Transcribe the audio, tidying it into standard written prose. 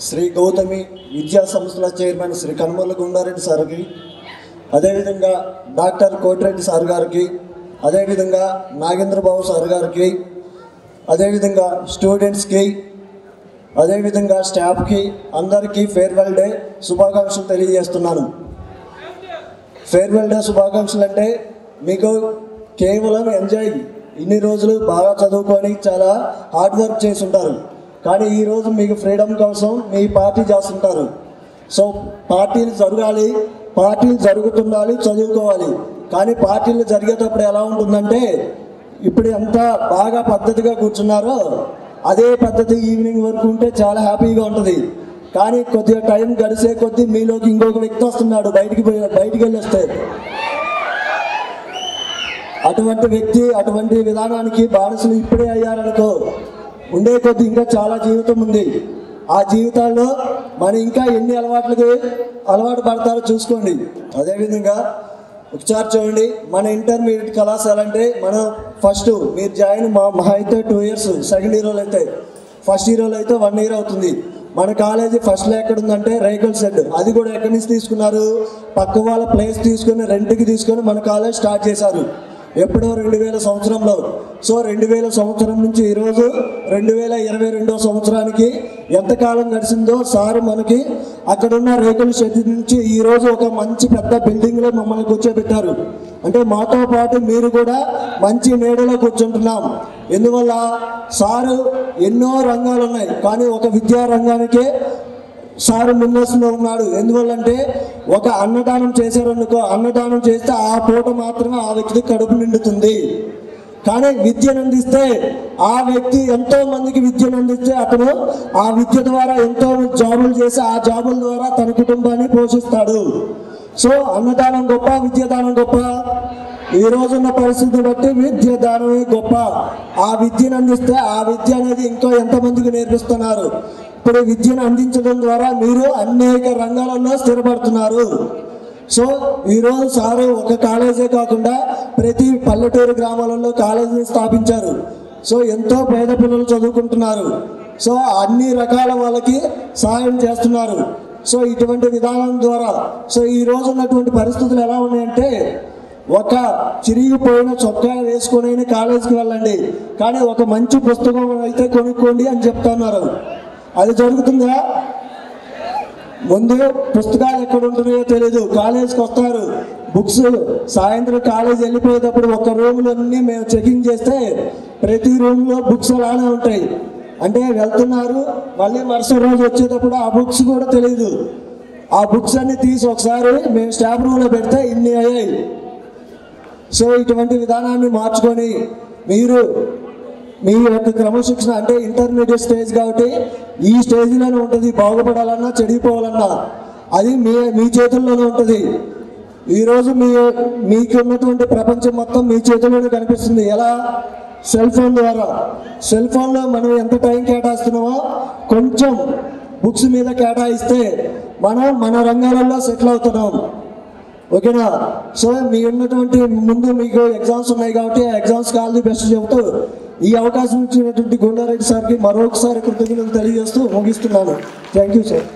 శ్రీ గౌతమి విద్యా సంస్థల చైర్మన్ శ్రీ కనుమల గుండారెడ్డి సార్కి, అదేవిధంగా డాక్టర్ కోటిరెడ్డి సార్ గారికి, అదేవిధంగా నాగేంద్రబాబు సార్ గారికి, అదేవిధంగా స్టూడెంట్స్కి, అదేవిధంగా స్టాఫ్కి అందరికీ ఫేర్వెల్ డే శుభాకాంక్షలు తెలియజేస్తున్నాను. ఫేర్వెల్ డే శుభాకాంక్షలు అంటే మీకు కేవలం ఎంజాయ్, ఇన్ని రోజులు బాగా చదువుకొని చాలా హార్డ్ వర్క్ చేసి ఉంటారు, కానీ ఈరోజు మీకు ఫ్రీడమ్ కోసం మీ పార్టీ చేస్తుంటారు. సో పార్టీలు జరగాలి, పార్టీలు జరుగుతుండాలి, చదువుకోవాలి. కానీ పార్టీలు జరిగేటప్పుడు ఎలా ఉంటుందంటే ఇప్పుడు ఎంత బాగా పద్ధతిగా కూర్చున్నారో అదే పద్ధతి ఈవినింగ్ వరకు ఉంటే చాలా హ్యాపీగా ఉంటుంది. కానీ కొద్దిగా టైం గడిచే కొద్దీ మీలోకి ఇంకొక వ్యక్తి వస్తున్నాడు, బయటికి వెళ్ళొస్తే అటువంటి వ్యక్తి అటువంటి విధానానికి బానిసలు ఇప్పుడే అయ్యారనుకో, ఉండే కొద్ది ఇంకా చాలా జీవితం ఉంది. ఆ జీవితాల్లో మనం ఇంకా ఎన్ని అలవాటు పడతారో చూసుకోండి. అదేవిధంగా ఒకసారి చూడండి, మన ఇంటర్మీడియట్ కళాశాల అంటే మనం ఫస్ట్ మీరు జాయిన్ మహా అయితే 2 years, సెకండ్ ఇయర్లో అయితే, ఫస్ట్ ఇయర్లో అయితే 1 year అవుతుంది. మన కాలేజీ ఫస్ట్లో ఎక్కడుందంటే రేకుల షెడ్. అది కూడా ఎక్కడి నుంచి తీసుకున్నారు, పక్క వాళ్ళ ప్లేస్ తీసుకొని రెంట్కి తీసుకొని మన కాలేజ్ స్టార్ట్ చేశారు ఎప్పుడో 2000 సంవత్సరంలో. సో 2000 సంవత్సరం నుంచి ఈరోజు 2022 సంవత్సరానికి ఎంతకాలం గడిచిందో సారు మనకి అక్కడున్న రేకుల షెడ్ నుంచి ఈరోజు ఒక మంచి పెద్ద బిల్డింగ్లో మమ్మల్ని కూర్చోబెట్టారు. అంటే మాతో పాటు మీరు కూడా మంచి నీడలో కూర్చుంటున్నాం. ఎందువల్ల సారు ఎన్నో రంగాలు ఉన్నాయి, కానీ ఒక విద్యా రంగానికే సారు ముందస్తులో ఉన్నాడు. ఎందువల్లంటే ఒక అన్నదానం చేశారనుకో, అన్నదానం చేస్తే ఆ పూట మాత్రమే ఆ వ్యక్తి కడుపు నిండుతుంది. కానీ విద్యను అందిస్తే ఆ వ్యక్తి ఎంతో మందికి విద్యను అందిస్తే అతను ఆ విద్య ద్వారా ఎంతో జాబులు చేసి ఆ జాబుల ద్వారా తన కుటుంబాన్ని పోషిస్తాడు. సో అన్నదానం గొప్ప, విద్యాదానం గొప్ప. ఈ రోజున్న పరిస్థితిని బట్టి విద్యాదానమే గొప్ప. ఆ విద్యను అందిస్తే ఆ విద్య అనేది ఇంకో ఎంతమందికి నేర్పిస్తున్నారు. ఇప్పుడు విద్యను అందించడం ద్వారా మీరు అనేక రంగాలలో స్థిరపడుతున్నారు. సో ఈరోజు సారు ఒక కాలేజే కాకుండా ప్రతి పల్లెటూరు గ్రామాలలో కాలేజీని స్థాపించారు. సో ఎంతో పేద పిల్లలు చదువుకుంటున్నారు. సో అన్ని రకాల వాళ్ళకి సహాయం చేస్తున్నారు. సో ఇటువంటి విధానం ద్వారా సో ఈరోజు ఉన్నటువంటి పరిస్థితులు ఎలా ఉన్నాయంటే, ఒక చిరిగిపోయిన చొక్కా వేసుకొని కాలేజీకి వెళ్ళండి, కానీ ఒక మంచి పుస్తకం అయితే కొనుక్కోండి అని చెప్తున్నారు. అది జరుగుతుందా? ముందు పుస్తకాలు ఎక్కడ ఉంటున్నాయో తెలీదు, కాలేజీకి వస్తారు, బుక్స్ సాయంత్రం కాలేజీ వెళ్ళిపోయేటప్పుడు ఒక రూమ్లన్నీ మేము చెకింగ్ చేస్తే ప్రతి రూమ్లో బుక్స్ అలానే ఉంటాయి. అంటే వెళ్తున్నారు, మళ్ళీ మరుసటి రోజు వచ్చేటప్పుడు ఆ బుక్స్ కూడా తెలియదు. ఆ బుక్స్ అన్ని తీసి ఒకసారి మేము స్టాఫ్ రూమ్లో పెడితే ఇన్ని అయ్యాయి. సో ఇటువంటి విధానాన్ని మార్చుకొని మీరు మీ యొక్క క్రమశిక్షణ, అంటే ఇంటర్మీడియట్ స్టేజ్ కాబట్టి ఈ స్టేజ్లోనే ఉంటుంది. బాగుపడాలన్నా చెడిపోవాలన్నా అది మీ చేతుల్లోనే ఉంటుంది. ఈరోజు మీకు ఉన్నటువంటి ప్రపంచం మొత్తం మీ చేతుల్లోనే కనిపిస్తుంది. ఎలా? సెల్ ఫోన్ ద్వారా. సెల్ ఫోన్లో మనం ఎంత టైం కేటాయిస్తున్నామో కొంచెం బుక్స్ మీద కేటాయిస్తే మనం మన రంగాలలో సెటిల్ అవుతున్నాం. ఓకేనా? సో మీ ఉన్నటువంటి ముందు మీకు ఎగ్జామ్స్ ఉన్నాయి కాబట్టి ఆ ఎగ్జామ్స్కి ఆల్ ది బెస్ట్ చెబుతూ ఈ అవకాశం ఇచ్చినటువంటి గుండారెడ్డి సార్కి మరొకసారి కృతజ్ఞతలు తెలియజేస్తూ ముగిస్తున్నాను. Thank you sir.